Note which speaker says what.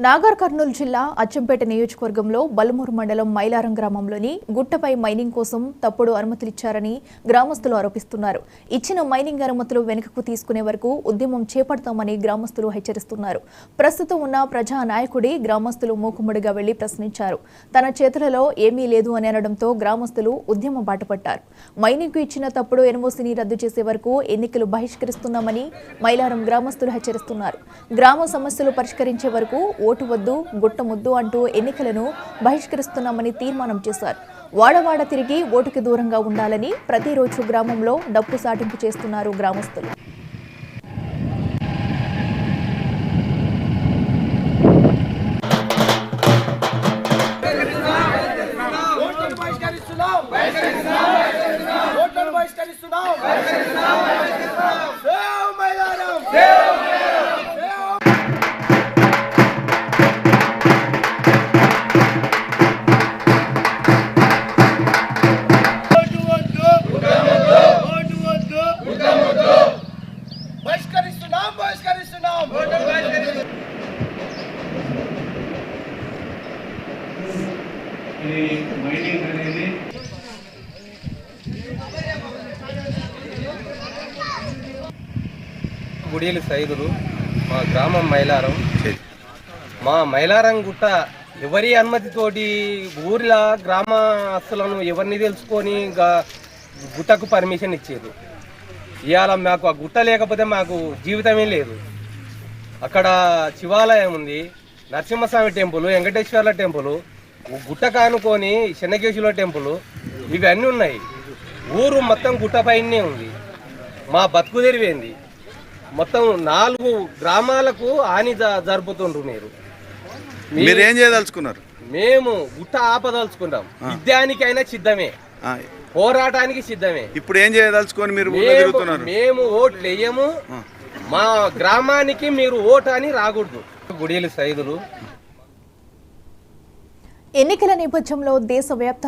Speaker 1: నాగర్ కర్నూలు జిల్లా అచ్చంపేట నియోజకవర్గంలో బలమూరు మండలం మైలారం గ్రామంలోని గుట్టపై మైనింగ్ కోసం తప్పుడు అనుమతులిచ్చారని గ్రామస్తులు ఆరోపిస్తున్నారు. ఇచ్చిన మైనింగ్ అనుమతులు వెనుకకు తీసుకునే వరకు ఉద్యమం చేపడతామని గ్రామస్తులు హెచ్చరిస్తున్నారు. ప్రస్తుతం ఉన్న ప్రజా నాయకుడి గ్రామస్తులు మూకుమ్మడిగా వెళ్లి ప్రశ్నించారు. తన చేతులలో ఏమీ లేదు అని అనడంతో గ్రామస్తులు ఉద్యమ బాటపట్టారు. మైనింగ్కు ఇచ్చిన తప్పుడు ఎన్ఓసీని రద్దు చేసే వరకు ఎన్నికలు బహిష్కరిస్తున్నామని మైలారం గ్రామస్తులు హెచ్చరిస్తున్నారు. గ్రామ సమస్యలు పరిష్కరించే వరకు ఓటు వద్దు గుట్ట ముద్దు అంటూ ఎన్నికలను బహిష్కరిస్తున్నామని తీర్మానం చేశారు. వాడవాడ తిరిగి ఓటుకి దూరంగా ఉండాలని ప్రతిరోజు గ్రామంలో డప్పు సాటింపు చేస్తున్నారు గ్రామస్తులు.
Speaker 2: గుడియలు సైదులు మా గ్రామం మైలారం. మా మైలారం గుట్ట ఎవరి అనుమతితోటి ఊరిలో గ్రామస్తులను ఎవరిని తెలుసుకొని గుట్టకు పర్మిషన్ ఇచ్చేది. ఇవాళ మాకు ఆ గుట్ట లేకపోతే మాకు జీవితమే లేదు. అక్కడ శివాలయం ఉంది, నరసింహస్వామి టెంపుల్, వెంకటేశ్వర్ల టెంపుల్, గుట్ట కానుకొని చెన్నకేశ్వర టెంపుల్, ఇవన్నీ ఉన్నాయి. ఊరు మొత్తం గుట్టపైనే ఉంది. మా బతుకు తెరివేంది. మొత్తం 4 గ్రామాలకు హాని జరుపుతుండ్రు.
Speaker 3: మీరేం చేయదలుచుకున్నారు?
Speaker 2: మేము గుట్ట ఆపదలుచుకున్నాం. యుద్ధానికైనా సిద్ధమే, పోరాటానికి సిద్ధమే.
Speaker 3: ఇప్పుడు ఏం చేయదలుచుకొని మీరు తిరుగుతున్నారు?
Speaker 2: మేము ఓట్లు వేయము. మా గ్రామానికి మీరు ఓటు అని రాకూడదు. గుడియలు సైదులు.
Speaker 1: ఎన్నికల నేపథ్యంలో దేశవ్యాప్తంగా